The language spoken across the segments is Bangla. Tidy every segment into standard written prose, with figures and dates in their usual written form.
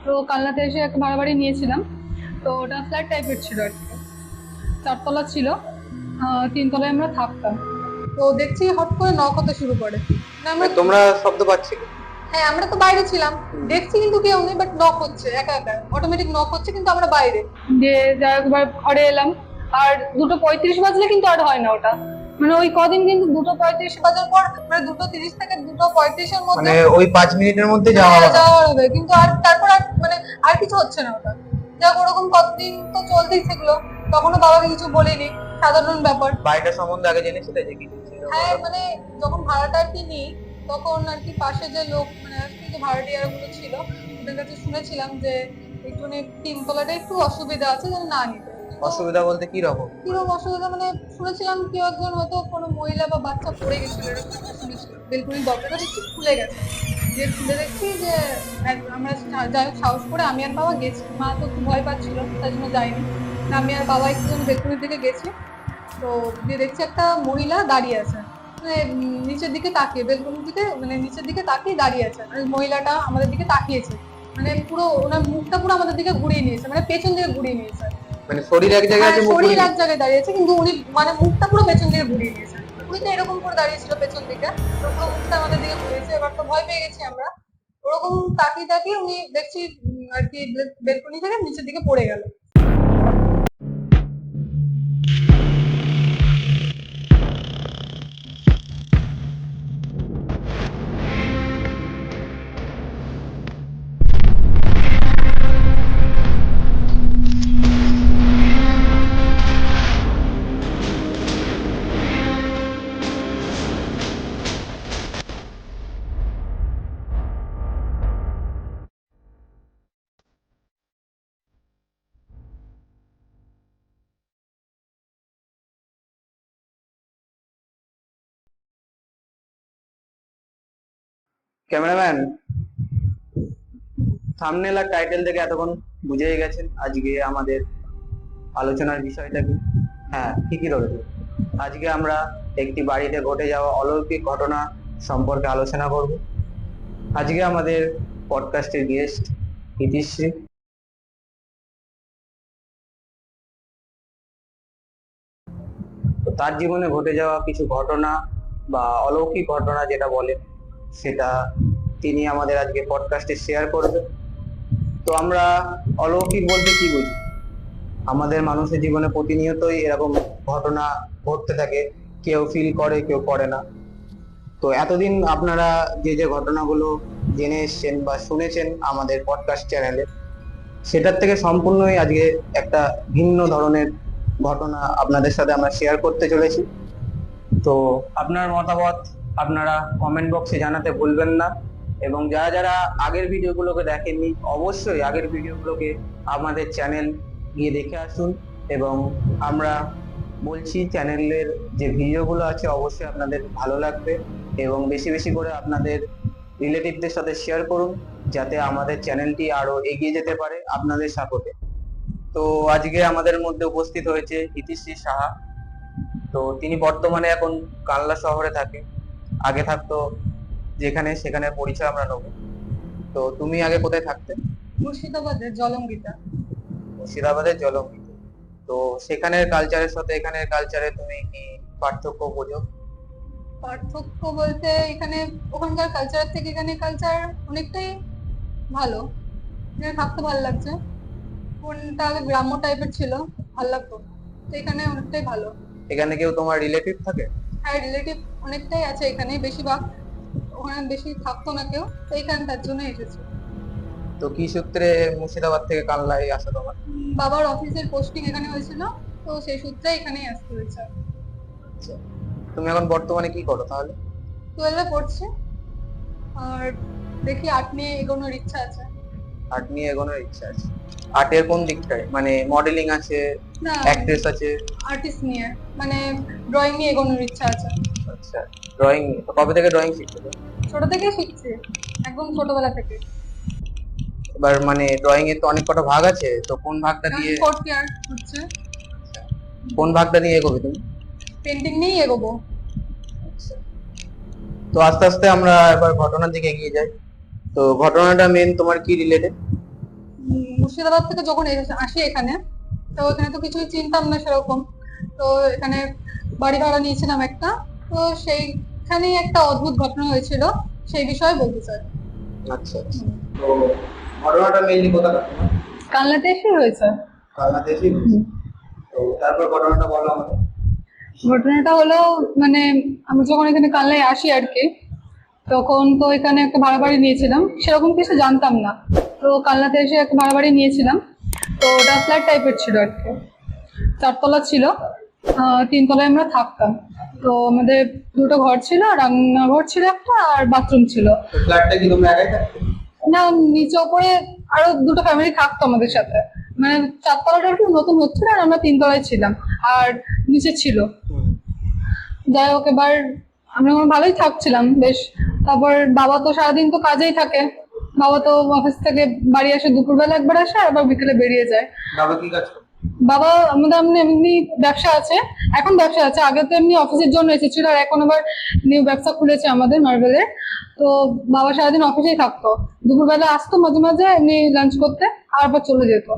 তো কালনাতে এসে একটা ভাড়া বাড়ি নিয়েছিলাম। তো ওটা ফ্ল্যাট টাইপের ছিল আর কি, 4 তলা ছিল। 3 তলায় আমরা থাকতাম। তো দেখছি হট করে নক হতে শুরু করে। না আমরা তোমরা শব্দ পাচ্ছিলে? হ্যাঁ, আমরা তো বাইরে ছিলাম, দেখছি কিন্তু কেউ নেই, বাট নক হচ্ছে একা একা, অটোমেটিক নক হচ্ছে, কিন্তু আমরা বাইরে। যে যা একবার ঘরে এলাম, আর 2:35 বাজলে কিন্তু আর হয় না ওটা। মানে ওই কদিন কিন্তু 2:35 বাজার পর, মানে 2:30 থেকে 2:35-এর মধ্যে মানে ওই 5 মিনিটের মধ্যে যাওয়া হ্যাঁ, হবে। যাওয়া হবে, কিন্তু আর তারপর আর মানে আর কিছু হচ্ছে না ওটা। যাক, ওরকম কতদিন তো চলতেই থাকলো। তখনও বাবাকে কিছু বলিনি, সাধারণ ব্যাপার। বাড়িটা সম্বন্ধে আগে জেনেছিলে যে কিছু ছিল? হ্যাঁ, মানে যখন ভাড়াটা আর কি নিই, তখন আর কি পাশে যে লোক, মানে আর কি যে ভাড়াটিয়া গুলো ছিল, ওদের কাছে শুনেছিলাম যে একটুখানি 3 তলাটা একটু অসুবিধা আছে, যেন না নিতে। অসুবিধা বলতে কি রকম? কিরকম অসুবিধা, মানে শুনেছিলাম কেউ একজন হয়তো কোনো মহিলা বা বাচ্চা পড়ে গেছিল, এরকম একটা শুনেছিলাম। বেলকুনির দরজাটা দেখছি খুলে গেছে, যে খুলে দেখছি যে আমরা যাই হোক সাহস করে আমি আর বাবা গেছি। মা তো একটু ভয় পাচ্ছিল, তাই জন্য যাইনি। আমি আর বাবা একটু বেলকুনির দিকে গেছি। তো দিয়ে দেখছি একটা মহিলা দাঁড়িয়ে আছে, মানে নিচের দিকে তাকিয়ে, বেলকনির দিকে, মানে নিচের দিকে তাকিয়ে দাঁড়িয়ে আছে। মানে মহিলাটা আমাদের দিকে তাকিয়েছে, মানে পুরো ওনার মুখটা পুরো আমাদের দিকে ঘুরিয়ে নিয়েছে, মানে পেছন দিকে ঘুরিয়ে নিয়েছে। মানে শরীর এক জায়গায় আছে, মুখ শরীর ঘুরিয়ে? এক জায়গায় দাঁড়িয়েছে, কিন্তু উনি মানে মুখটা পুরো পেছন দিকে ঘুরিয়ে নিয়েছে। উনি তো এরকম করে দাঁড়িয়েছিল পেছন দিকে, তো পুরো মুখটা আমাদের দিকে ঘুরিয়েছে। এবার তো ভয় পেয়ে গেছি আমরা। ওরকম তাকিয়ে তাকিয়ে উনি দেখছি আর কি বেলকনি থেকে নিচের দিকে পড়ে গেল। ক্যামেরাম্যান, থাম্বনেল আর টাইটেল থেকে এতক্ষণ বুঝেই গেছেন আজকে আমাদের আলোচনার বিষয়টা কি। হ্যাঁ, ঠিকই ধরেছে। আজকে আমরা একটি বাড়িতে ঘটে যাওয়া অলৌকিক ঘটনা সম্পর্কে আলোচনা করব। আজকে আমাদের পডকাস্টের গেস্ট ইতিশ্রী। তো তার জীবনে ঘটে যাওয়া কিছু ঘটনা বা অলৌকিক ঘটনা যেটা বলে, সেটা তিনি আমাদের আজকে পডকাস্টে শেয়ার করবে। তো আমরা অলৌকিক বলতে কি বুঝি? আমাদের মানুষের জীবনে প্রতিনিয়তই এরকম ঘটনা ঘটতে থাকে, কেউ ফিল করে, কেউ করে না। তো এতদিন আপনারা যে যে ঘটনাগুলো জেনে এসছেন বা শুনেছেন আমাদের পডকাস্ট চ্যানেলে, সেটার থেকে সম্পূর্ণই আজকে একটা ভিন্ন ধরনের ঘটনা আপনাদের সাথে আমরা শেয়ার করতে চলেছি। তো আপনার মতামত আপনারা কমেন্ট বক্সে জানাতে ভুলবেন না, এবং যারা যারা আগের ভিডিওগুলোকে দেখেননি, অবশ্যই আগের ভিডিওগুলোকে আমাদের চ্যানেল গিয়ে দেখে আসুন। এবং আমরা বলছি, চ্যানেলের যে ভিডিওগুলো আছে অবশ্যই আপনাদের ভালো লাগবে, এবং বেশি বেশি করে আপনাদের রিলেটিভদের সাথে শেয়ার করুন, যাতে আমাদের চ্যানেলটি আরো এগিয়ে যেতে পারে আপনাদের সাপোর্টে। তো আজকে আমাদের মধ্যে উপস্থিত হয়েছে ইতিশ্রী সাহা। তো তিনি বর্তমানে এখন কানলা শহরে থাকে, আগে থাকতো যেখানে, সেখানে পরিচয় আমরা নেবো। তো তুমি আগে কোথায় থাকতে? মুর্শিদাবাদের জলঙ্গিটা। মুর্শিদাবাদের জলঙ্গিতে। তো সেখানের কালচারের সাথে এখানের কালচারে তুমি কি পার্থক্য বোঝো? পার্থক্য বলতে এখানে ওখানকার কালচার থেকে এখানে কালচার অনেকটাই ভালো। এখানে থাকতে ভালো লাগছে। কোনটা আগে গ্রাম্য টাইপের ছিল, ভালো লাগতো, তো এখানে অনেকটাই ভালো। এখানে কেউ তোমার রিলেটিভ থাকে? হ্যাঁ, রিলেটিভ অনেকটাই আছে এখানে, বেশিরভাগ। ওখানে বেশি থাকতো না কেউ, তো এখানে তার জন্য এসেছি। তো কি সূত্রে মুর্শিদাবাদ থেকে কানলায় আসা তোমার? বাবার অফিসের পোস্টিং এখানে হয়েছিল, তো সেই সূত্রে এখানেই আসতে হয়েছে। আচ্ছা, তুমি এখন বর্তমানে কি করো তাহলে? 12-এ পড়ছি, আর দেখি আর্ট নিয়ে এগোনোর ইচ্ছা আছে। আর্ট নিয়ে এগোনোর ইচ্ছা আছে? আর্টের কোন দিকটায়, মানে মডেলিং আছে, না, অ্যাক্ট্রেস আছে? আর্টিস্ট নিয়ে, মানে ড্রয়িং নিয়ে এগোনোর ইচ্ছা আছে। আচ্ছা, ড্রয়িং নিয়ে। তো কবে থেকে ড্রয়িং শিখতে? ছোট থেকে শিখছি, একদম ছোটবেলা থেকে। এবার মানে ড্রয়িং এর তো অনেক কটা ভাগ আছে, তো কোন ভাগটা দিয়ে, ফোর্থ ইয়ার হচ্ছে, কোন ভাগটা নিয়ে এগোবে তুমি? পেন্টিং নিয়েই এগোবো। আচ্ছা, তো আস্তে আস্তে আমরা এবার ঘটনার দিকে এগিয়ে যাই। তো ঘটনাটা মেন তোমার কি রিলেটেড? মুর্শিদাবাদ থেকে যখন আসি এখানে, তো এখানে তো কিছুই চিনতাম না সেরকম। তো এখানে বাড়ি ভাড়া নিয়েছিলাম একটা, তো সেইখানেই একটা অদ্ভুত ঘটনা হয়েছিল, সেই বিষয়ে বলতে চাই। আচ্ছা আচ্ছা। তো ঘটনাটা মেইনলি কোথাকার তোমার? কালনাতে এসে হয়েছে। কালনাতে এসেই হয়েছে। তো তারপর ঘটনাটা বলো আমাকে। ঘটনাটা হলো, মানে আমি যখন এখানে কালনায় আসি আর কি, তখন তো এখানে একটা ভাড়া বাড়ি নিয়েছিলাম, সেরকম কিছু জানতাম না। তো কালনাতে এসে একটা ভাড়া বাড়ি নিয়েছিলাম, তো ওটা ফ্ল্যাট টাইপের ছিল আর কি, 4 তলা ছিল। 3 তলায় আমরা থাকতাম। তো আমাদের দুটো ঘর ছিল, রান্নাঘর ছিল একটা, আর বাথরুম ছিল। তো ফ্ল্যাটটা কি তোমরা একাই থাকতে? না, নিচে ওপরে আরো দুটো ফ্যামিলি থাকতো আমাদের সাথে। মানে 4 তলাটা একটু নতুন হচ্ছিল, আর আমরা 3 তলায় ছিলাম, আর নিচে ছিল। যাই হোক, এবার আমরা ভালোই থাকছিলাম বেশ। তারপর বাবা তো সারাদিন তো কাজেই থাকে। বাবা তো অফিস থেকে বাড়ি আসে, দুপুরবেলা একবার আসে, আর আবার বিকেলে বেরিয়ে যায়। বাবা কি কাজ করে? বাবা আমাদের এমনি ব্যবসা আছে, এখন ব্যবসা আছে, আগে তো এমনি অফিসের জন্য এসেছিল, আর এখন আবার নিউ ব্যবসা খুলেছে আমাদের মার্বেলের। তো বাবা সারাদিন অফিসেই থাকতো, দুপুরবেলা আসতো মাঝে মাঝে এমনি লাঞ্চ করতে, আর আবার চলে যেত।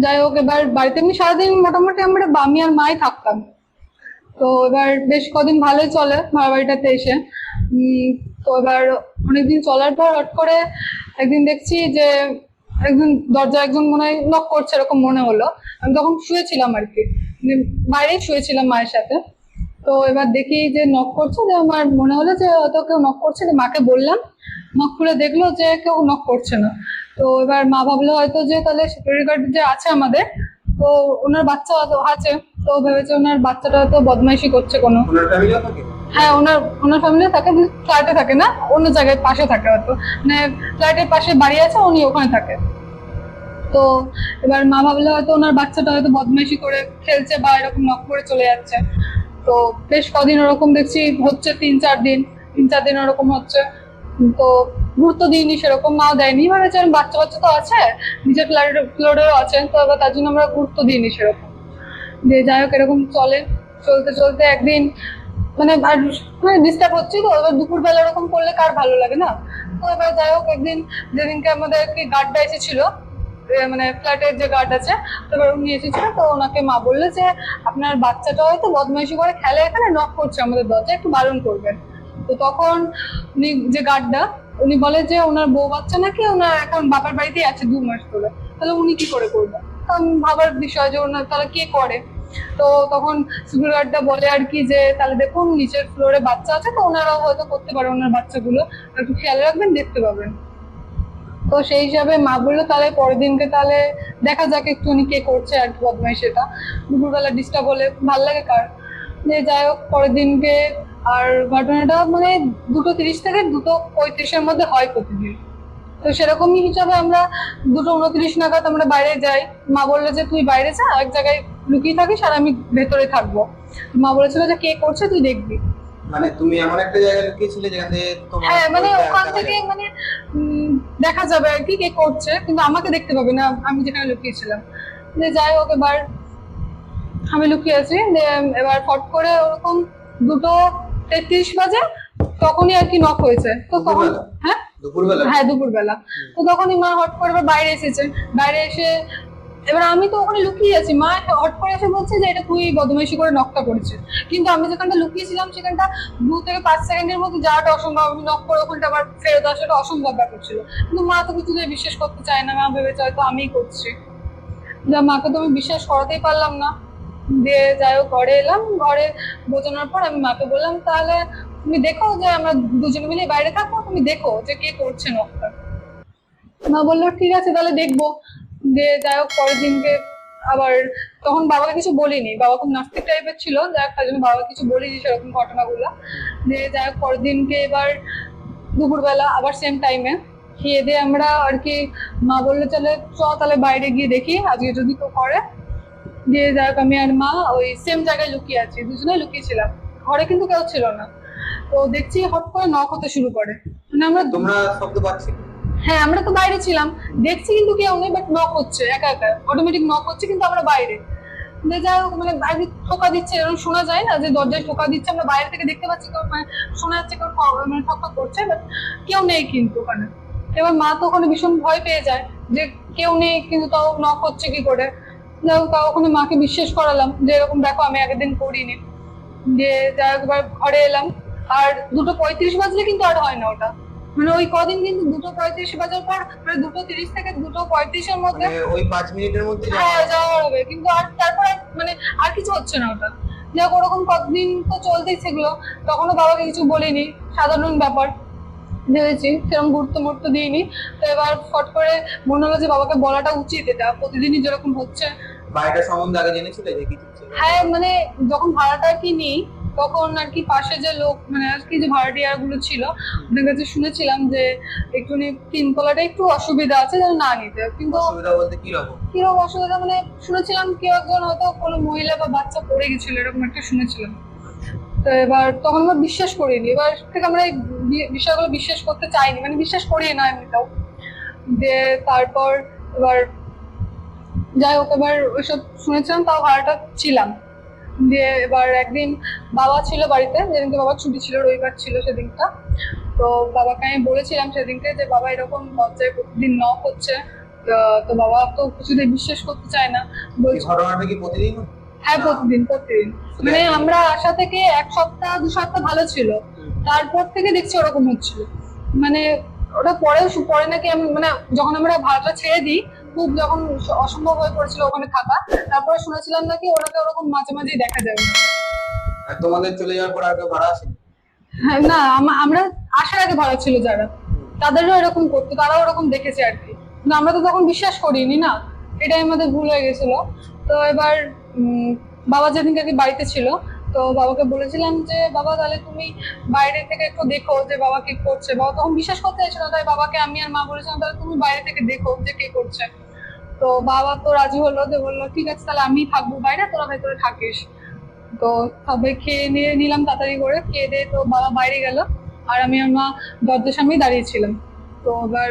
যাই হোক, এবার বাড়িতে এমনি সারাদিন মোটামুটি আমরা আমি আর মাই থাকতাম। তো এবার বেশ কদিন ভালোই চলে ভাড়া বাড়িটাতে এসে। তো এবার অনেকদিন চলার পর হট করে একদিন দেখছি যে একজন দরজা একজন মনে হয় নক করছে, এরকম মনে হলো। আমি তখন শুয়েছিলাম আর কি, মানে বাইরেই শুয়েছিলাম মায়ের সাথে। তো এবার দেখি যে নক করছে, যে আমার মনে হলো যে হয়তো কেউ নক করছে, যে মাকে বললাম। মা খুলে দেখলো যে কেউ নক করছে না। তো এবার মা ভাবলো হয়তো যে তাহলে সিকিউরিটি গার্ড যে আছে আমাদের, তো ওনার বাচ্চা আছে, তো ভেবেছে ওনার বাচ্চাটা হয়তো বদমাইশি করছে কোনো। ওনার ফ্যামিলিও থাকে? হ্যাঁ, ওনার ফ্যামিলি থাকে, ফ্ল্যাটে থাকে না, অন্য জায়গায় পাশে থাকে হয়তো, মানে ফ্ল্যাটের পাশে বাড়ি আছে, উনি ওখানে থাকে। তো এবার মা ভাবলো হয়তো ওনার বাচ্চাটা হয়তো বদমাইশি করে খেলছে, বা এরকম নক করে চলে যাচ্ছে। তো বেশ কদিন ওরকম দেখছি হচ্ছে, 3-4 দিন ওরকম হচ্ছে। তো গুরুত্ব দিইনি সেরকম, মাও দেয়নি, মানে বাচ্চা বাচ্চা তো আছে, নিজের ফ্লোরেও আছে, তো এবার তার জন্য আমরা গুরুত্ব দিইনি সেরকম। যে যাই হোক, এরকম চলতে চলতে একদিন মানে আর মানে ডিস্টার্ব হচ্ছে, তো এবার দুপুরবেলা এরকম করলে কার ভালো লাগে না। তো এবার যাই হোক, একদিন যেদিনকে আমাদের কি গার্ডটা এসেছিল, মানে ফ্ল্যাটের যে গার্ড আছে, তো এবার উনি এসেছিল, তো ওনাকে মা বললে যে আপনার বাচ্চাটা হয়তো বদমাইশি করে খেলে, এখানে নক করছে আমাদের দরজা, একটু বারণ করবেন। তো তখন উনি যে গার্ডটা, উনি বলে যে ওনার বউ বাচ্চা নাকি ওনার এখন বাবার বাড়িতেই আছে 2 মাস ধরে, তাহলে উনি কি করে করবেন। কারণ ভাবার বিষয় যে ওনার তাহলে কে করে। তো তখন সিকিউরিটি গার্ডটা বলে আর কি, যে তাহলে দেখুন নিচের ফ্লোরে বাচ্চা আছে, তো ওনারাও হয়তো করতে পারে, ওনার বাচ্চাগুলো একটু খেয়াল রাখবেন, দেখতে পাবেন। তো সেই হিসাবে মা বললো তাহলে পরের দিনকে তাহলে দেখা যাক একটুখানি কে করছে আর কি বদমাইশি, সেটা দুপুরবেলা ডিস্টার্ব হলে ভাল লাগে কার। যে যাই হোক, পরের দিনকে আর ঘটনাটা মানে 2:30 থেকে 2:35-এর মধ্যে হয় প্রতিদিন। তো সেরকমই হিসাবে আমরা 2:29 নাগাদ আমরা বাইরে যাই। মা বললো যে তুই বাইরে যা, এক জায়গায় লুকিয়ে থাকিস, আর আমি ভেতরে থাকবো। মা বলেছিল যে কে করছে তুই দেখবি। মানে তুমি এমন একটা জায়গায় লুকিয়েছিলে যেখান থেকে তোমার হ্যাঁ, মানে ওইটা ওখান দেখা থেকে যাবে। মানে দেখা যাবে আর কি কে করছে, কিন্তু আমাকে দেখতে পাবে না আমি যেখানে লুকিয়েছিলাম। যে যাই হোক, এবার আমি লুকিয়ে আছি, যে এবার ফট করে ওরকম 2:33 বাজে, তখনই আর কি নক হয়েছে। তো তখন দুপুরবেলা? হ্যাঁ দুপুরবেলা? হ্যাঁ দুপুরবেলা। তো তখনই মা হট করে এবার বাইরে এসেছে, বাইরে এসে এবার আমি তো ওখানে লুকিয়ে আছি, মা হট করে এসে বলছে যে এটা তুই বদমাইশি করে নকটা করেছিস। কিন্তু আমি যেখানটা লুকিয়েছিলাম সেখানটা 2 থেকে 5 সেকেন্ডের মধ্যে যাওয়াটা অসম্ভব, আমি নক করে ওখানটা আবার ফেরত আসাটা অসম্ভব ব্যাপার ছিল। কিন্তু মা তো কিছুতেই বিশ্বাস করতে চায় না, মা ভেবেছে হয়তো আমিই করছি। যা মাকে তো আমি বিশ্বাস করাতেই পারলাম না। দিয়ে যাই হোক, ঘরে এলাম, ঘরে বোঝানোর পর আমি মাকে বললাম তাহলে তুমি দেখো, যে আমরা দুজনে মিলে বাইরে থাকবো, তুমি দেখো যে কে করছে নকটা। মা বললো ঠিক আছে তাহলে দেখবো। দিয়ে যাই হোক, পরের দিনকে আবার তখন বাবাকে কিছু বলিনি, বাবা খুব নাস্তিক টাইপের ছিল, যাই হোক তার জন্য বাবা কিছু বলিনি সেরকম ঘটনাগুলো। দিয়ে যাই হোক, পরের দিনকে এবার দুপুরবেলা আবার সেম টাইমে খেয়ে দিয়ে আমরা আর কি, মা বললো চলে তাহলে বাইরে গিয়ে দেখি আজকে যদি কেউ করে। দিয়ে যাই হোক, আমি আর মা ওই সেম জায়গায় লুকিয়ে আছি, দুজনে লুকিয়েছিলাম, ঘরে কিন্তু কেউ ছিল না। তো দেখছি হট করে নক হতে শুরু করে, মানে আমরা তোমরা শব্দ পাচ্ছি? হ্যাঁ আমরা তো বাইরে ছিলাম, দেখছি কিন্তু কেউ নেই, বাট নক হচ্ছে একা একা, অটোমেটিক নক হচ্ছে, কিন্তু আমরা বাইরে। যাই হোক, মানে বাইরে ঠোকা দিচ্ছে, এরকম শোনা যায় না যে দরজায় ঠোকা দিচ্ছে, আমরা বাইরে থেকে দেখতে পাচ্ছি কেউ, মানে শোনা যাচ্ছে কেউ মানে ঠক ঠক করছে, বাট কেউ নেই কিন্তু ওখানে। এবার মা তো ওখানে ভীষণ ভয় পেয়ে যায়, যে কেউ নেই, কিন্তু তাও নক হচ্ছে কি করে। যাই হোক, তাও ওখানে মাকে বিশ্বাস করালাম যে এরকম দেখো আমি আগের দিন করিনি। দিয়ে যাই হোক এবার ঘরে এলাম, আর 2:35 বাজলে কিন্তু আর হয় না ওটা। মানে ওই কদিন কিন্তু 2:35 বাজার পর, মানে 2:30 থেকে 2:35-এর মধ্যে মানে ওই 5 মিনিটের মধ্যে হ্যাঁ যাওয়া হবে, কিন্তু আর তারপর মানে আর কিছু হচ্ছে না ওটা। যাক ওরকম কতদিন তো চলতেই সেগুলো, তখনও বাবাকে কিছু বলিনি, সাধারণ ব্যাপার ভেবেছি, সেরকম গুরুত্ব মুহূর্ত দিইনি। তো এবার ফট করে মনে হলো যে বাবাকে বলাটা উচিত, এটা প্রতিদিনই যেরকম হচ্ছে। বাড়িটা সম্বন্ধে আগে জেনেছিলে যে কিছু ছিল? হ্যাঁ মানে যখন ভাড়াটা আর কি নিই, তখন আর কি পাশে যে লোক মানে আর কি যে ভাড়াটিয়া গুলো ছিল, ওদের কাছে শুনেছিলাম যে একটুখানি 3 তলাটা একটু অসুবিধা আছে, যেন না নিতে। কিন্তু অসুবিধা বলতে কি রকম? কিরকম অসুবিধা, মানে শুনেছিলাম কেউ একজন হয়তো কোনো মহিলা বা বাচ্চা পড়ে গেছিল, এরকম একটা শুনেছিলাম। তো এবার তখন আমরা বিশ্বাস করিনি, এবার থেকে আমরা এই বিষয়গুলো বিশ্বাস করতে চাইনি, মানে বিশ্বাস করি না এমনিটাও। যে তারপর এবার যাই হোক, এবার ওইসব শুনেছিলাম, তাও ভাড়াটা ছিলাম। দিয়ে এবার একদিন বাবা ছিল বাড়িতে, যেদিনকে বাবার ছুটি ছিল, রবিবার ছিল সেদিনটা। তো বাবাকে আমি বলেছিলাম সেদিনকে যে বাবা এরকম দরজায় প্রতিদিন নক হচ্ছে। তো বাবা তো কিছুতেই বিশ্বাস করতে চায় না, বলছে ঘটনাটা কি প্রতিদিন? হ্যাঁ প্রতিদিন প্রতিদিন। মানে আমরা আসা থেকে 1 সপ্তাহ 2 সপ্তাহ ভালো ছিল, তারপর থেকে দেখছি ওরকম হচ্ছিল। মানে ওটা পরে নাকি আমি মানে যখন আমরা ভাড়াটা ছেড়ে দিই, খুব যখন অসম্ভব হয়ে পড়েছিল ওখানে থাকা, তারপরে শুনেছিলাম নাকি ওনাকে ওরকম মাঝে মাঝেই দেখা যাবে। আর তোমাদের চলে যাওয়ার পর আর কেউ ভাড়া আসেনি? হ্যাঁ না, আমরা আসার আগে ভাড়া ছিল যারা, তাদেরও এরকম করতো, তারাও ওরকম দেখেছে আর কি। কিন্তু আমরা তো তখন বিশ্বাস করিনি না, এটাই আমাদের ভুল হয়ে গেছিল। তো এবার বাবা যেদিনকে আর কি বাড়িতে ছিল, তো বাবাকে বলেছিলাম যে বাবা তাহলে তুমি বাইরে থেকে একটু দেখো যে বাবা কি করছে। বাবা তখন বিশ্বাস করতে চাইছিল না, তাই বাবাকে আমি আর মা বলেছিলাম তাহলে তুমি বাইরে থেকে দেখো যে কে করছে। তো বাবা তো রাজি হলো, যে বললো ঠিক আছে তাহলে আমি থাকবো বাইরে, তোরা ভেতরে থাকিস। তো সবাই খেয়ে নিয়ে নিলাম তাড়াতাড়ি করে, খেয়ে দিয়ে তো বাবা বাইরে গেল, আর আমি আর মা দরজার সামনেই দাঁড়িয়েছিলাম। তো এবার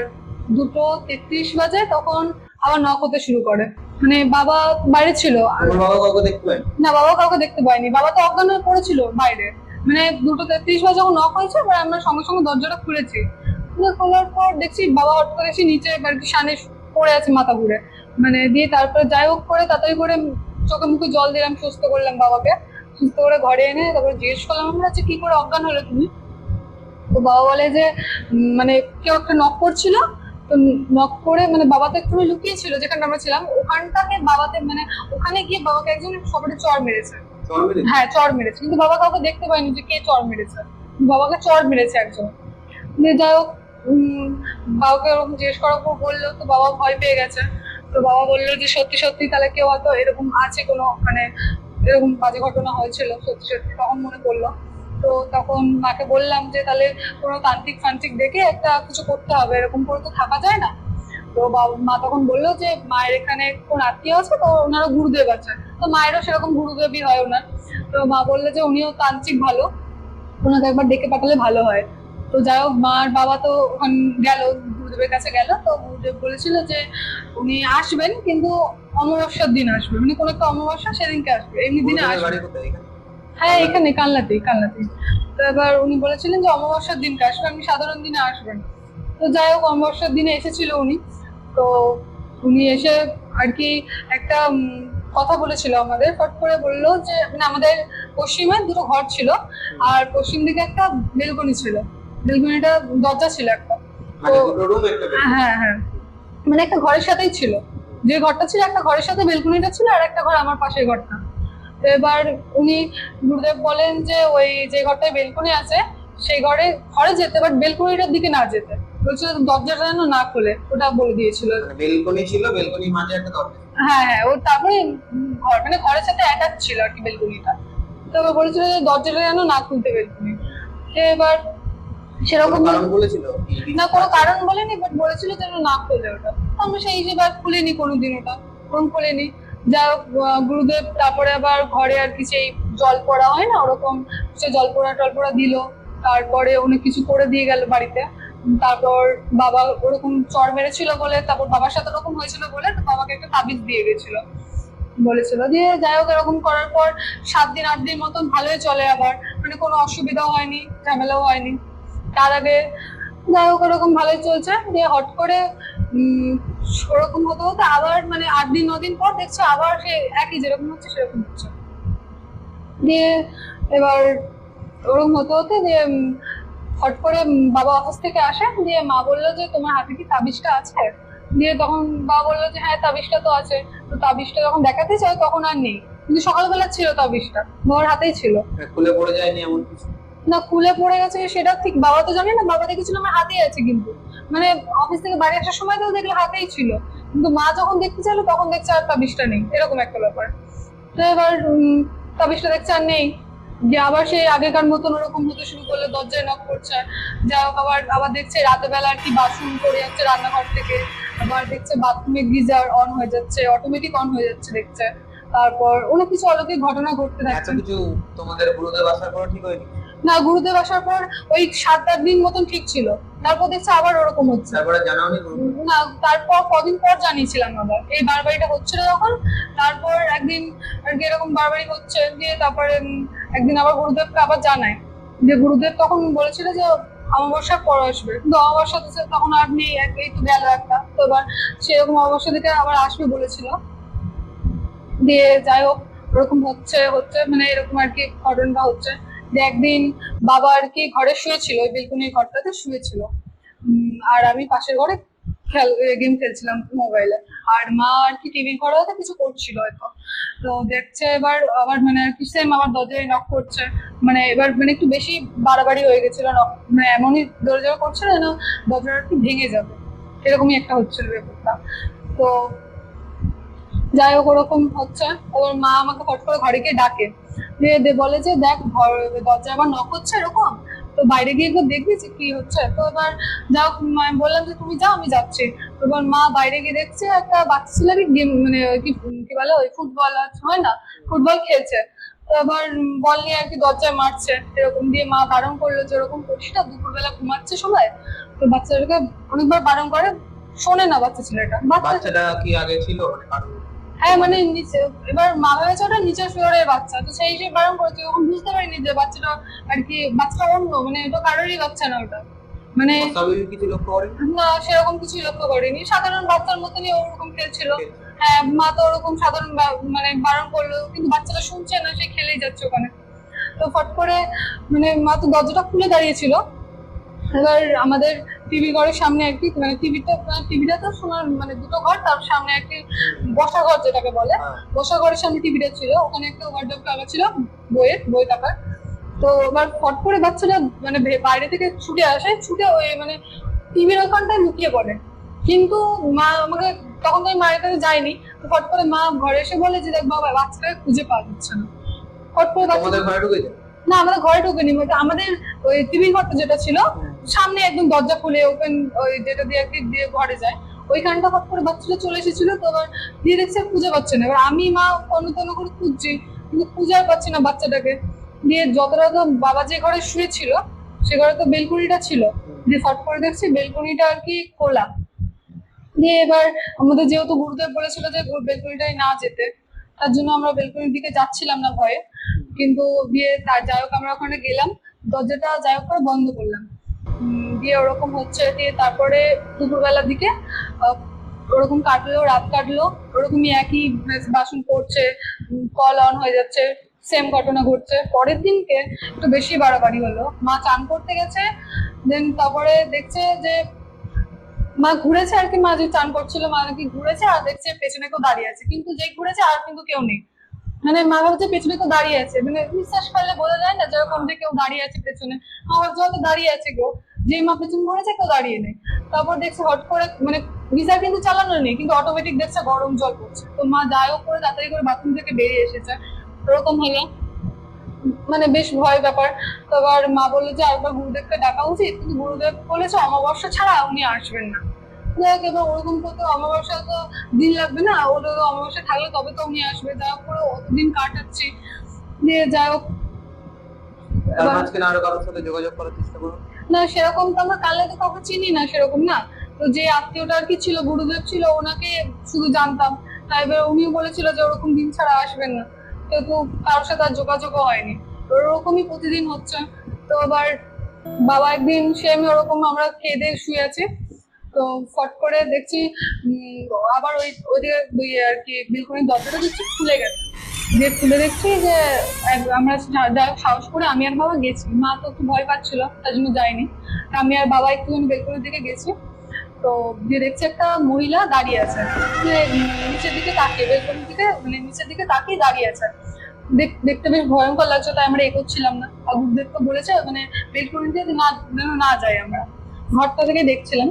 2:33 বাজে, তখন আবার নক হতে শুরু করে। মানে বাবা বাইরে ছিল, তোমার বাবা কাউকে দেখতে পায়? না বাবা কাউকে দেখতে পাইনি, বাবা তো অজ্ঞান হয়ে পড়েছিল বাইরে। মানে 2:33 বাজে যখন নক হয়েছে, এবার আমরা সঙ্গে সঙ্গে দরজাটা খুলেছি। খোলার পর দেখছি বাবা হট করে এসে নিচে আর কি সামনে পড়ে আছে মাথা ঘুরে। মানে দিয়ে তারপরে যাই হোক করে তাড়াতাড়ি করে চোখে মুখে জল দিলাম, সুস্থ করলাম বাবাকে। সুস্থ করে ঘরে এনে তারপরে জিজ্ঞেস করলাম আমরা যে কি করে অজ্ঞান হলো তুমি। তো বাবা বলে যে মানে কেউ একটা নক করছিল, তো নক করে মানে বাবা তো একটু লুকিয়ে ছিল যেখানে আমরা ছিলাম, ওখানটাকে বাবাতে মানে ওখানে গিয়ে বাবাকে একজন সবাই চড় মেরেছে। হ্যাঁ চড় মেরেছে, কিন্তু বাবা কাউকে দেখতে পায়নি যে কে চড় মেরেছে, বাবাকে চড় মেরেছে একজন। যাই হোক বাবাকে ওরকম জিজ্ঞেস করার পর বললো, তো বাবা ভয় পেয়ে গেছে। তো বাবা বললো যে সত্যি সত্যি তাহলে কেউ হয়তো এরকম আছে, কোনো মানে এরকম বাজে ঘটনা হয়েছিল সত্যি সত্যি, তখন মনে পড়লো। তো তখন মাকে বললাম যে তাহলে কোনো তান্ত্রিক ফান্ত্রিক দেখে একটা কিছু করতে হবে, এরকম করে তো থাকা যায় না। তো মা তখন বললো যে মায়ের এখানে কোন আত্মীয় আছে, তো ওনারা গুরুদেব আছে, তো মায়েরও সেরকম গুরুদেবই হয় ওনার। তো মা বললো যে উনিও তান্ত্রিক ভালো, ওনাকে একবার ডেকে পাঠালে ভালো হয়। তো যাই হোক মা আর বাবা তো ওখানে গেল, গুরুদেবের কাছে গেল। তো গুরুদেব বলেছিল যে উনি আসবেন, কিন্তু অমাবস্যার দিন আসবে, মানে কোনো একটা অমাবস্যা সেদিনকে আসবে, এমনি দিনে আসবে। হ্যাঁ এখানে কালনাতেই। তো এবার উনি বলেছিলেন যে অমাবস্যার দিনকে আসবে, আপনি সাধারণ দিনে আসবেন। তো যাই হোক অমাবস্যার দিনে এসেছিল উনি। তো উনি এসে আর কি একটা কথা বলেছিল আমাদের, ফট করে বললো যে মানে আমাদের পশ্চিমে 2টো ঘর ছিল, আর পশ্চিম দিকে একটা বেলকনি ছিল, বেলকনিটা দরজা ছিল একটা। তো হ্যাঁ হ্যাঁ মানে একটা ঘরের সাথেই ছিল, যে ঘরটা ছিল একটা ঘরের সাথে বেলকনিটা ছিল, আর একটা ঘর আমার পাশের ঘরটা। তো এবার উনি গুরুদেব বলেন যে ওই যে ঘরটায় বেলকনি আছে সেই ঘরে যেতে, বাট বেলকনিটার দিকে না যেতে বলছিল, দরজাটা যেন না খোলে, ওটা বলে দিয়েছিল। বেলকনি ছিল, বেলকনির মাঝে একটা দরজা। হ্যাঁ হ্যাঁ ও তারপরে ঘর মানে ঘরের সাথে অ্যাটাচ ছিল আর কি বেলকনিটা। তো এবার বলেছিল যে দরজাটা যেন না খুলতে বেলকনি। এবার সেরকম কারণ বলেছিল না, কোনো কারণ বলেনি, বাট বলেছিল যেন না খুলে ওটা। তো আমরা সেই হিসেবে আর খুলিনি কোনোদিন, ওটা কোন খুলিনি। যা গুরুদেব তারপরে আবার ঘরে আর কি সেই জল পড়া হয় না ওরকম, সে জল টলপোড়া দিল, তারপরে অনেক কিছু করে দিয়ে গেল বাড়িতে। তারপর বাবা ওরকম চড় মেরেছিল বলে, তারপর বাবার সাথে ওরকম হয়েছিল বলে তো বাবাকে একটা তাবিজ দিয়ে গেছিল, বলেছিল। দিয়ে যাই হোক এরকম করার পর 7 দিন 8 দিন মতন ভালোই চলে, আবার মানে কোনো অসুবিধাও হয়নি, ঝামেলাও হয়নি। তার আগে যাই হোক এরকম ভালোই চলছে। দিয়ে হট করে ওরকম হতে হতে আবার মানে 8 দিন 9 দিন পর দেখছে আবার সে একই যেরকম হচ্ছে সেরকম হচ্ছে। দিয়ে এবার ওরকম হতে হতে যে হট করে বাবা অফিস থেকে আসে, দিয়ে মা বললো যে তোমার হাতে কি তাবিজটা আছে? দিয়ে তখন বাবা বললো যে হ্যাঁ তাবিজটা তো আছে। তো তাবিজটা যখন দেখাতে চায় তখন আর নেই, কিন্তু সকালবেলা ছিল তাবিজটা, বাবার হাতেই ছিল। খুলে পড়ে যায়নি এমন কিছু? না, খুলে পড়ে গেছে সেটা ঠিক বাবা তো জানে না, বাবা দেখেছিল আমার হাতেই আছে, কিন্তু মানে অফিস থেকে বাড়ি আসার সময় তো দেখলো হাতেই ছিল, কিন্তু মা যখন দেখতে চাইলো তখন দেখছে আর তাবিজটা নেই, এরকম একটা ব্যাপার। তো এবার তাবিজটা দেখছে আর নেই, যে আবার সেই আগেকার মতন ওরকম হতে শুরু করলো, দরজায় নক করছে। যা হোক আবার আবার দেখছে রাতের বেলা আর কি বাথরুম করে যাচ্ছে রান্নাঘর থেকে, আবার দেখছে বাথরুমে গিজার অন হয়ে যাচ্ছে, অটোমেটিক অন হয়ে যাচ্ছে দেখছে। তারপর অনেক কিছু অলৌকিক ঘটনা ঘটতে এত থাকছে। কিছু তোমাদের গুরুদেব আসার পর ঠিক হয়নি? না, গুরুদেব আসার পর ওই 7-8 দিন মতন ঠিক ছিল, তারপর দেখছে আবার ওরকম হচ্ছে। তারপরে জানাওনি গুরুদেব? না, তারপর কদিন পর জানিয়েছিলাম আবার, এই বারবারিটা হচ্ছিল যখন, তারপর একদিন আর কি এরকম বারবারি হচ্ছে, দিয়ে তারপরে একদিন আবার গুরুদেবকে আবার জানায়, যে গুরুদেব তখন বলেছিল যে অমাবস্যার পর আসবে, কিন্তু অমাবস্যা তো তখন আর নেই, এই তো গেল একটা, তো এবার সেরকম অমাবস্যা থেকে আবার আসবে বলেছিল। দিয়ে যাই হোক ওরকম হচ্ছে হচ্ছে মানে এরকম আর কি ঘটনাটা হচ্ছে, যে একদিন বাবা আর কি ঘরে শুয়েছিল, ওই বেলকনির ঘরটাতে শুয়েছিল, আর আমি পাশের ঘরে গেম খেলছিলাম মোবাইলে, আর মা আর কি টিভি ঘরে হয়তো কিছু করছিল হয়তো। তো দেখছে এবার আবার মানে আর কি সেম আবার দরজায় নক করছে, মানে এবার মানে একটু বেশি বাড়াবাড়ি হয়ে গেছিল, মানে এমনই দরজা করছিল যেন দরজাটা একটু ভেঙে যাবে, এরকমই একটা হচ্ছিল ব্যাপারটা। তো যাই হোক ওরকম হচ্ছে, ওর মা আমাকে ফট করে ঘরে গিয়ে ডাকে, দিয়ে বলে যে দেখ ঘর দরজা আবার নক হচ্ছে এরকম, তো বাইরে গিয়ে একবার দেখবি যে কি হচ্ছে। তো এবার যা হোক আমি বললাম যে তুমি যাও আমি যাচ্ছি। তো এবার মা বাইরে গিয়ে দেখছে একটা বাচ্চা ছেলে গেম মানে কি কি বলে ওই ফুটবল হয় না, ফুটবল খেলছে। তো এবার বল নিয়ে আর কি দরজায় মারছে এরকম, দিয়ে মা বারণ করলো যে ওরকম করিস না, দুপুরবেলা ঘুমাচ্ছে সবাই। তো বাচ্চাটাকে অনেকবার বারণ করে, শোনে না বাচ্চা ছেলেটা। বাচ্চাটা কি আগে ছিল হ্যাঁ মানে নিচে, এবার মা ভেবেছে ওটা নিচের ফ্লোরের বাচ্চা, তো সেই হিসেবে বারণ করেছে, তখন বুঝতে পারিনি যে বাচ্চাটা আর কি বাচ্চাটা অন্য, মানে ওটা কারোরই বাচ্চা না ওটা, মানে কিছু লক্ষ্য করেনি? না সেরকম কিছু লক্ষ্য করিনি, সাধারণ বাচ্চার মতনই ওরকম খেলছিল। হ্যাঁ মা তো ওরকম সাধারণ মানে বারণ করলো, কিন্তু বাচ্চাটা শুনছে না, সে খেলেই যাচ্ছে ওখানে। তো ফট করে মানে মা তো দরজাটা খুলে দাঁড়িয়েছিল, এবার আমাদের টিভি ঘরের সামনে একটি মানে টিভিটা তো শোনার মানে দুটো ঘর, তার সামনে একটি বসা ঘর যেটাকে বলে, বসা ঘরের সামনে টিভিটা ছিল, ওখানে একটা ওয়ার্ডরোব টাকা ছিল বই টাকার। তো এবার ফট করে বাচ্চাটা মানে বাইরে থেকে ছুটে আসে, ছুটে ওই মানে টিভির ওখানটায় লুকিয়ে পড়ে, কিন্তু মা আমাকে তখন তো আমি মায়ের কাছে যাইনি। তো ফট করে মা ঘরে এসে বলে যে দেখ বাবা বাচ্চাটাকে খুঁজে পাওয়া যাচ্ছে না। ফট করে তোমাদের ঘরে ঢুকে যায়? না, আমাদের ঘরে ঢুকেনি, আমাদের ওই টিভি ঘরটা যেটা ছিল সামনে একদম দরজা খুলে ওপেন, ওই যেটা দিয়ে একটি দিয়ে ঘরে যায়, ওইখানটা হট করে বাচ্চাটা চলে এসেছিল। তো এবার দিয়ে দেখছে খুঁজে পাচ্ছে না, এবার আমি মা কোনো করে খুঁজছি, কিন্তু খুঁজে আর পাচ্ছি না বাচ্চাটাকে। দিয়ে যতটা তো বাবা যে ঘরে শুয়েছিল সে ঘরে তো বেলকুনিটা ছিল, দিয়ে ফট করে দেখছি বেলকুনিটা আর কি খোলা। দিয়ে এবার আমাদের যেহেতু গুরুদেব বলেছিল যে বেলকুনিটাই না যেতে, তার জন্য আমরা বেলকুনির দিকে যাচ্ছিলাম না ভয়ে, কিন্তু দিয়ে তার যাই হোক আমরা ওখানে গেলাম, দরজাটা যাই হোক করে বন্ধ করলাম। দিয়ে ওরকম হচ্ছে, দিয়ে তারপরে দুপুরবেলার দিকে ওরকম কাটলো, রাত কাটলো, ওরকমই একই বাসন পড়ছে, কল অন হয়ে যাচ্ছে, সেম ঘটনা ঘটছে। পরের দিনকে একটু বেশি বাড়াবাড়ি হলো, মা চান করতে গেছে, দেন তারপরে দেখছে যে মা ঘুরেছে আর কি, মা যে চান করছিল মা নাকি ঘুরেছে আর দেখছে পেছনে কেউ দাঁড়িয়ে আছে, কিন্তু যে ঘুরেছে আর কিন্তু কেউ নেই, মানে মা ভাবছে পেছনে কেউ দাঁড়িয়ে আছে, মানে বিশ্বাস করলে বোঝা যায় না যেরকম যে কেউ দাঁড়িয়ে আছে পেছনে, মা ভাবছে হয়তো দাঁড়িয়ে আছে কেউ, যেই মা পেছন ঘুরেছে কেউ দাঁড়িয়ে নেই। তারপর দেখছে হট করে মানে গিজার কিন্তু চালানো নেই, কিন্তু অটোমেটিক দেখছে গরম জল পড়ছে, তো মা যাই হোক করে তাড়াতাড়ি করে বাথরুম থেকে বেরিয়ে এসেছে। ওরকম হলো, মানে বেশ ভয় ব্যাপার। তো আবার মা বললো যে আরেকবার গুরুদেবকে ডাকা উচিত, কিন্তু গুরুদেব বলেছে অমাবস্যা ছাড়া উনি আসবেন না। দেখ এবার ওরকম তো অমাবস্যা তো দিন লাগবে না, ওটা অমাবস্যা থাকলে তবে তো উনি আসবে, যা হোক করে অতদিন কাটাচ্ছি। দিয়ে যাই হোক আরো কারোর সাথে যোগাযোগ করার চেষ্টা করো? না সেরকম তো আমরা কালে তো কাউকে চিনি না সেরকম না, তো যে আত্মীয়টা আর কি ছিল গুরুদেব ছিল ওনাকে শুধু জানতাম, তাই এবার উনিও বলেছিল যে ওরকম দিন ছাড়া আসবেন না, কিন্তু কারোর সাথে আর যোগাযোগও হয়নি, ওরকমই প্রতিদিন হচ্ছে। তো আবার বাবা একদিন সে আমি ওরকম আমরা খেয়ে দিয়ে শুয়ে আছি, তো তো ফট করে দেখছি আবার ওইদিকে ওই আর কি বেলকনির দরজাটা দেখছি খুলে গেছে। দিয়ে খুলে দেখছি যে আমরা যাই হোক সাহস করে আমি আর বাবা গেছি। মা তো একটু ভয় পাচ্ছিল, তার জন্য যায়নি। আমি আর বাবা একটুখানি বেলকনির দিকে গেছি। তো দিয়ে দেখছি একটা মহিলা দাঁড়িয়ে আছে, যে নিচের দিকে তাকিয়ে, বেলকনির দিকে মানে নিচের দিকে তাকিয়ে দাঁড়িয়ে আছে। দেখতে বেশ ভয়ঙ্কর লাগছে, তাই আমরা এগোচ্ছিলাম না। আর গুরুদেব তো বলেছে মানে বেলকনিতে না যাই, আমরা ঘরটা থেকে দেখছিলাম।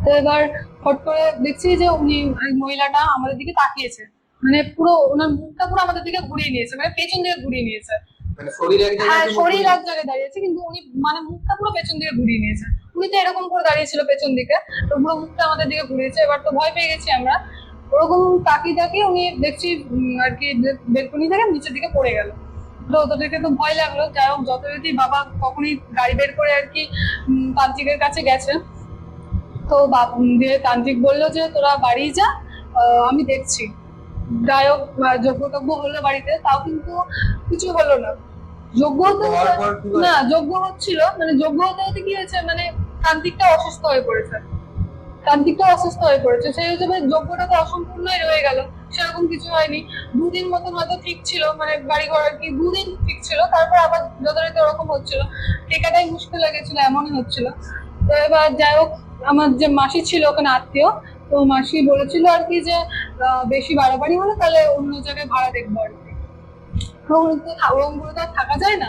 তো এবার হট করে দেখছি যে উনি ওই মহিলাটা আমাদের দিকে তাকিয়েছে, মানে পুরো ওনার মুখটা পুরো আমাদের দিকে ঘুরিয়ে নিয়েছে, মানে পেছন দিকে ঘুরিয়ে নিয়েছে। মানে শরীর এক হ্যাঁ, জায়গায় শরীর এক জায়গায় দাঁড়িয়েছে, কিন্তু উনি মানে মুখটা পুরো পেছন দিকে ঘুরিয়ে নিয়েছে। উনি তো এরকম করে দাঁড়িয়েছিল পেছন দিকে, তো পুরো মুখটা আমাদের দিকে ঘুরিয়েছে। এবার তো ভয় পেয়ে গেছি আমরা। ওরকম তাকিয়ে তাকিয়ে উনি দেখছি আর কি বেলকনি থেকে নিচের দিকে পড়ে গেল। তো ওদেরকে তো ভয় লাগলো। যাই হোক, যথারীতি বাবা কখনই গাড়ি বের করে আর কি তান্ত্রিকের কাছে গেছে। তো দিয়ে তান্ত্রিক বললো যে তোরা বাড়ি যা, আমি দেখছি। যাই হোক, যজ্ঞ হলো বাড়িতে, তাও কিন্তু কিছু হলো না। যজ্ঞ তো না, যজ্ঞ হচ্ছিল, মানে যজ্ঞ হতে হতে কি হয়েছে, মানে তান্ত্রিকটা অসুস্থ হয়ে পড়েছে। সেই হিসেবে যজ্ঞটা তো অসম্পূর্ণই রয়ে গেল। সেরকম কিছু হয়নি। 2 দিন মতন হয়তো ঠিক ছিল, মানে বাড়ি ঘর আর কি 2 দিন ঠিক ছিল, তারপর আবার যথারীতি ওরকম হচ্ছিল। টেকাটাই মুশকিল লেগেছিল, এমনই হচ্ছিল। তো এবার যাই হোক, আমার যে মাসি ছিল ওখানে আত্মীয়, তো মাসি বলেছিল আর কি যে বেশি বাড়াবাড়ি হলে তাহলে অন্য জায়গায় ভাড়া দেখবো আর কি। ওরকম করে তো আর থাকা যায় না।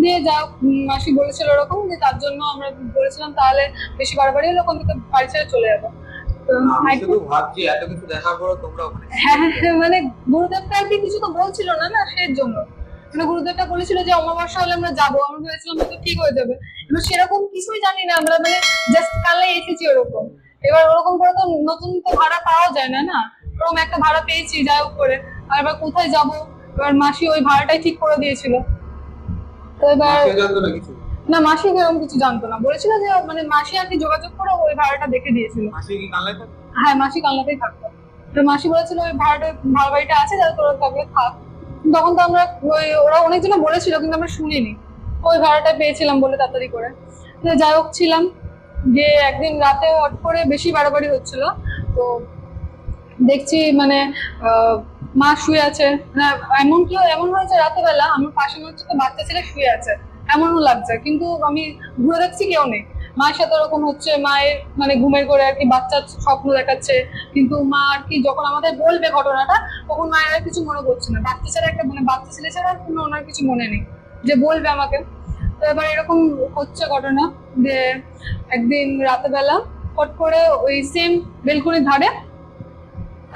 দিয়ে যা হোক, মাসি বলেছিল ওরকম, যে তার জন্য আমরা বলেছিলাম তাহলে বেশি বাড়াবাড়ি হলে ওখান থেকে বাড়ি ছেড়ে চলে যাবো। হ্যাঁ, মানে গুরুদেবটা আর কি কিছু তো বলছিল না না, সেই জন্য। মানে গুরুদেবটা বলেছিল যে অমাবস্যা হলে আমরা যাবো, আমরা ভেবেছিলাম তো ঠিক হয়ে যাবে। এবার সেরকম কিছুই জানি না আমরা, মানে জাস্ট কালে এসেছি ওরকম। এবার ওরকম করে তো নতুন তো ভাড়া পাওয়া যায় না না, ওরকম একটা ভাড়া পেয়েছি যাই হোক করে। আর এবার কোথায় যাবো, এবার মাসি ওই ভাড়াটাই ঠিক করে দিয়েছিল। তো এবার না, মাসি এরকম কিছু জানতো না, বলেছিল যে মানে মাসি আর কি যোগাযোগ করে ওই ভাড়াটা দেখে দিয়েছিল। হ্যাঁ, মাসি কালনাতেই থাকতো। তো মাসি বলেছিল ওই ভাড়া বাড়িটা আছে, যাতে তোরা থাকলে থাক। তখন তো আমরা ওরা অনেকজন বলেছিল, কিন্তু আমরা শুনিনি। ওই ভাড়াটা পেয়েছিলাম বলে তাড়াতাড়ি করে। তো যাই হোক ছিলাম, যে একদিন রাতে হট করে বেশি বাড়াবাড়ি হচ্ছিল। তো দেখছি মানে মা শুয়ে আছে, এমন হয়েছে রাতের বেলা আমার পাশে মনে হচ্ছে বাচ্চা ছেলে শুয়ে আছে, এমনও লাগছে। কিন্তু আমি ঘুরে দেখছি কেউ নেই। মায়ের সাথে ওরকম হচ্ছে, মায়ের মানে ঘুমের করে আর কি বাচ্চার স্বপ্ন দেখাচ্ছে। কিন্তু মা আর কি যখন আমাদের বলবে ঘটনাটা, তখন মায়ের আর কিছু মনে করছে না। বাচ্চা ছেলে ছাড়া আর কোনো ওনার কিছু মনে নেই, যে বলবে আমাকে। তো এবার এরকম হচ্ছে ঘটনা, যে একদিন রাতের বেলা হট করে ওই সেম বেলকনির ধারে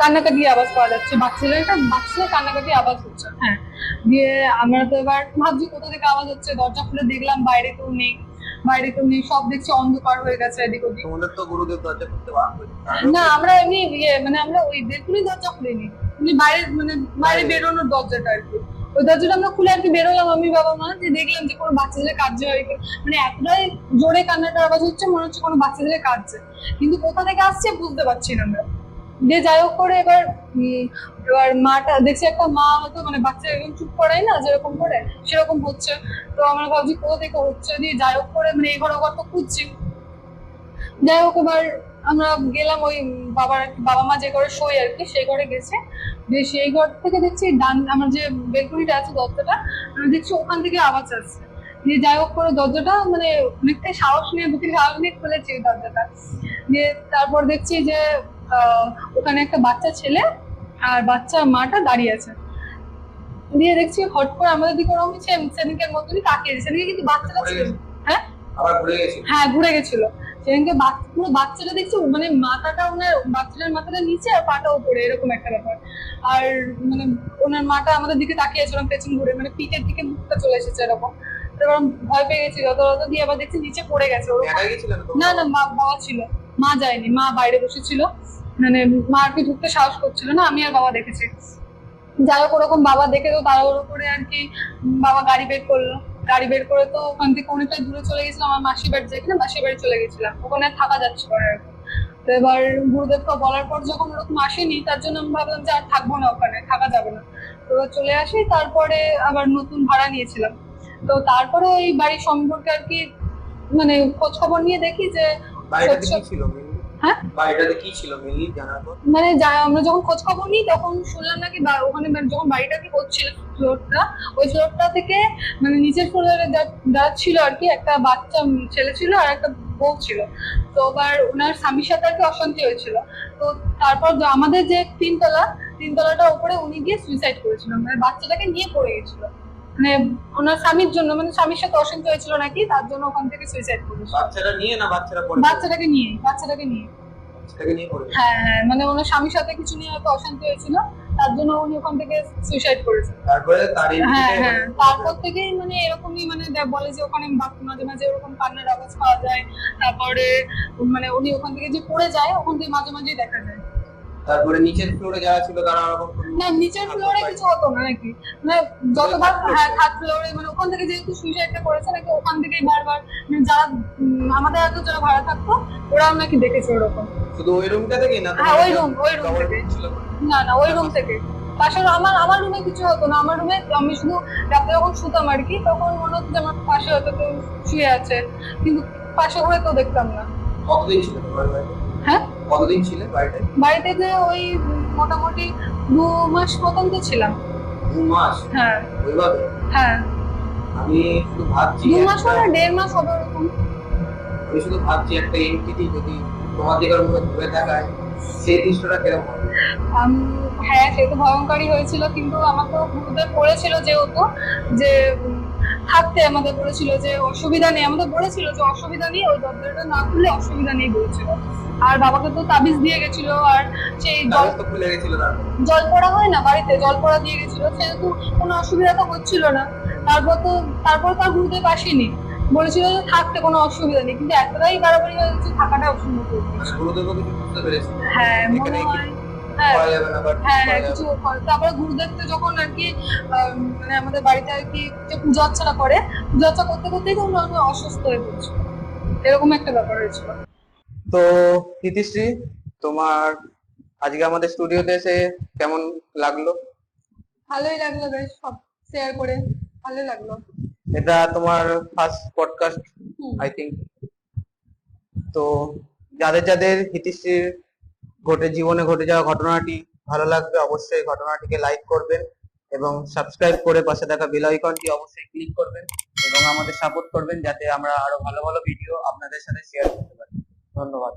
কান্নাকাটি আওয়াজ পাওয়া যাচ্ছে, বাচ্চাদের কান্নাকাটি আওয়াজ হচ্ছে। হ্যাঁ, দিয়ে আমরা তো এবার ভাবছি কোথা থেকে আওয়াজ হচ্ছে। দরজা খুলে দেখলাম বাইরে কেউ নেই, সব দেখছি অন্ধকার হয়ে গেছে এদিক ওদিক। না, আমরা এমনি মানে আমরা ওই বেলকনির দরজা খুলিনি, উনি বাইরে বেরোনোর দরজাটা আর কি, ওই দরজাটা আমরা খুলে আর কি বেরোলাম আমি বাবা মা। যে দেখলাম যে কোনো বাচ্চাদের কাঁদছে, মানে এতটাই জোরে কান্নাটার আওয়াজ হচ্ছে, মনে হচ্ছে কোনো বাচ্চাদের কাঁদছে, কিন্তু কোথা থেকে আসছে বুঝতে পারছি না আমরা। দিয়ে যাই হোক করে এবার মাটা দেখছি, একটা মা হয়তো মানে বাচ্চা একদম চুপ করাই না যেরকম করে, সেরকম হচ্ছে। তো আমরা ভাবছি কোথা থেকে হচ্ছে। দিয়ে যাই হোক করে মানে এই ঘর তো খুঁজছি। যাই হোক, এবার আমরা গেলাম ওই বাবা মা যে ঘরে শোয় আর কি, সেই ঘরে গেছে। যে সেই ঘর থেকে দেখছি আমার যে বেলকনিটা আছে দরজাটা, দেখছি ওখান থেকে আওয়াজ আসছে। দিয়ে যাই হোক করে দরজাটা মানে অনেকটাই সাহস নিয়ে খুলেছি ওই দরজাটা। দিয়ে তারপর দেখছি যে ওখানে একটা বাচ্চা ছেলে আর বাচ্চা মাটা দাঁড়িয়ে আছে। দিয়ে দেখছি হট করে আমাদের দিকে ওরকম সেদিনকের মতনই তাকিয়েছে। সেদিকে কিন্তু বাচ্চাটা ছিল, হ্যাঁ ঘুরে গেছিল। সেদিনকে পুরো বাচ্চাটা দেখছি, মানে বাচ্চাটার মাথাটা নিচে আর পাটা উপরে, এরকম একটা ব্যাপার। আর মানে ওনার মাটা আমাদের দিকে তাকিয়েছিলাম পেছন ঘুরে, মানে পিঠের দিকে মুখটা চলে এসেছে এরকম। এবার ভয় পেয়ে গেছি যত দিয়ে, আবার দেখছি নিচে পড়ে গেছে। না, বাবা ছিল, মা যায়নি, মা বাইরে বসেছিল। মানে মা আর কি ঢুকতে সাহস করছিল না, আমি আর বাবা দেখেছি। যাই হোক, ওরকম বাবা দেখে তো তাড়াহুড়ো করে আর কি বাবা গাড়ি বের করে তো ওখান থেকে অনেকটা দূরে চলে গেছিলাম। আমার মাসির বাড়ি চলে গেছিলাম, ওখানে থাকা যাচ্ছে না। তো এবার গুরুদেবকে বলার পর যখন ওরকম আসেনি, তার জন্য আমি ভাবলাম যে আর থাকবো না, ওখানে থাকা যাবে না। তো চলে আসি, তারপরে আবার নতুন ভাড়া নিয়েছিলাম। তো তারপরে ওই বাড়ির সম্পর্কে আর কি মানে খোঁজ খবর নিয়ে দেখি যে হ্যাঁ, বাড়িটাতে কি ছিল মেনলি জানার পর? মানে আমরা যখন খোঁজ খবর নিই তখন শুনলাম নাকি ওখানে মানে যখন বাড়িটা কি হচ্ছিল ফ্লোরটা, ওই ফ্লোরটা থেকে মানে নিচের ফ্লোরে যারা ছিল আর কি, একটা বাচ্চা ছেলে ছিল আর একটা বউ ছিল। তো এবার ওনার স্বামীর সাথে আর কি অশান্তি হয়েছিল। তো তারপর আমাদের যে তিনতলাটার উপরে উনি গিয়ে সুইসাইড করেছিলেন, মানে বাচ্চাটাকে নিয়ে পড়ে গেছিল। মানে ওনার স্বামীর জন্য, মানে স্বামীর সাথে অশান্তি হয়েছিল নাকি, তার জন্য ওখান থেকে সুইসাইড করেছিল। বাচ্চাটা নিয়ে না বাচ্চাটা পরে? বাচ্চাটাকে নিয়ে, বাচ্চাটাকে নিয়ে। বাচ্চাটাকে নিয়ে পড়ে গেছে। হ্যাঁ হ্যাঁ, মানে ওনার স্বামীর সাথে কিছু নিয়ে হয়তো অশান্তি হয়েছিল, তার জন্য উনি ওখান থেকে সুইসাইড করেছেন। তারপরে তার হ্যাঁ হ্যাঁ, তারপর থেকেই মানে এরকমই মানে বলে যে ওখানে মাঝে মাঝে ওরকম কান্নার আওয়াজ পাওয়া যায়। তারপরে মানে উনি ওখান থেকে যে পড়ে যায়, ওখান থেকে মাঝে মাঝে দেখা যায়। তারপরে নিচের ফ্লোরে যারা ছিল তারা ওরকম না, নিচের ফ্লোরে কিছু হতো না নাকি, মানে যতবার, হ্যাঁ থার্ড ফ্লোরে, মানে ওখান থেকে যেহেতু সুইসাইডটা করেছে নাকি, ওখান থেকেই বারবার মানে যারা আমাদের আগে যারা ভাড়া থাকতো ওরাও নাকি দেখেছে ওরকম। শুধু ওই রুমটা থেকে না? হ্যাঁ, ওই রুম থেকে। ছিল? না না, ওই রুম থেকে। পাশের আমার রুমে কিছু হতো না, আমার রুমে আমি শুধু রাতে যখন শুতাম আর কি, তখন মনে হতো যে আমার পাশে হয়তো কেউ শুয়ে আছে, কিন্তু পাশে ঘুরে তো দেখতাম না। কতদিন ছিল তোমার বাড়িতে? হ্যাঁ, কতদিন ছিলে বাড়িতে? বাড়িতে যে ওই মোটামুটি 2 মাস মতন তো ছিলাম। 2 মাস? হ্যাঁ ওইভাবে? হ্যাঁ, আমি শুধু ভাবছি 2 মাস মানে 1.5 মাস হবে ওরকম। আমি শুধু ভাবছি একটা এন্টিটি যদি তোমার দিকের মধ্যে ঘুরে দেখায়, সেই দৃশ্যটা কিরকম হবে? হ্যাঁ, সে তো ভয়ঙ্করই হয়েছিল, কিন্তু আমার তো গুরুদেব বলেছিল যেহেতু যে থাকতে আমাদের বলেছিল যে অসুবিধা নেই, আমাদের বলেছিল যে অসুবিধা নেই, ওই দরজাটা না খুললে অসুবিধা নেই বলেছিল। আর বাবাকে তো তাবিজ দিয়ে গেছিল, আর সেই তাহলে তো খুলে গেছিল তারপর? জল পড়া হয় না বাড়িতে, জল পড়া দিয়ে গেছিল, সেহেতু কোনো অসুবিধা তো হচ্ছিল না। তারপর তার গুরুদেব আসেনি, বলেছিল যে থাকতে কোনো অসুবিধা নেই, কিন্তু এতটাই বাড়াবাড়ি হয়ে গেছে, থাকাটা অসম্ভব হয়ে গেছে। গুরুদেব কিছু বুঝতে পেরেছে? হ্যাঁ মনে হয়, হ্যাঁ করা যাবে না, বাট হ্যাঁ হ্যাঁ, কিছু তারপরে গুরুদেবকে যখন আর কি মানে আমাদের বাড়িতে আর কি যে পূজা অর্চনা করে, পূজা অর্চনা করতে করতেই তো উনি অসুস্থ হয়ে পড়ছিল, এরকম একটা ব্যাপার হয়েছিল। তো তিতিশ্রী, তোমার আজকে আমাদের স্টুডিওতে এসে কেমন লাগলো? ভালোই লাগলো, বেশ সব শেয়ার করে ভালোই লাগলো। এটা তোমার ফার্স্ট পডকাস্ট আই থিঙ্ক। তো যাদের যাদের হিতিশ্রীর জীবনে ঘটে যাওয়া ঘটনাটি ভালো লাগবে, অবশ্যই ঘটনাটিকে লাইক করবেন এবং সাবস্ক্রাইব করে পাশে থাকা বেল আইকনটি অবশ্যই ক্লিক করবেন এবং আমাদের সাপোর্ট করবেন, যাতে আমরা আরো ভালো ভালো ভিডিও আপনাদের সাথে শেয়ার করতে পারি। ধন্যবাদ।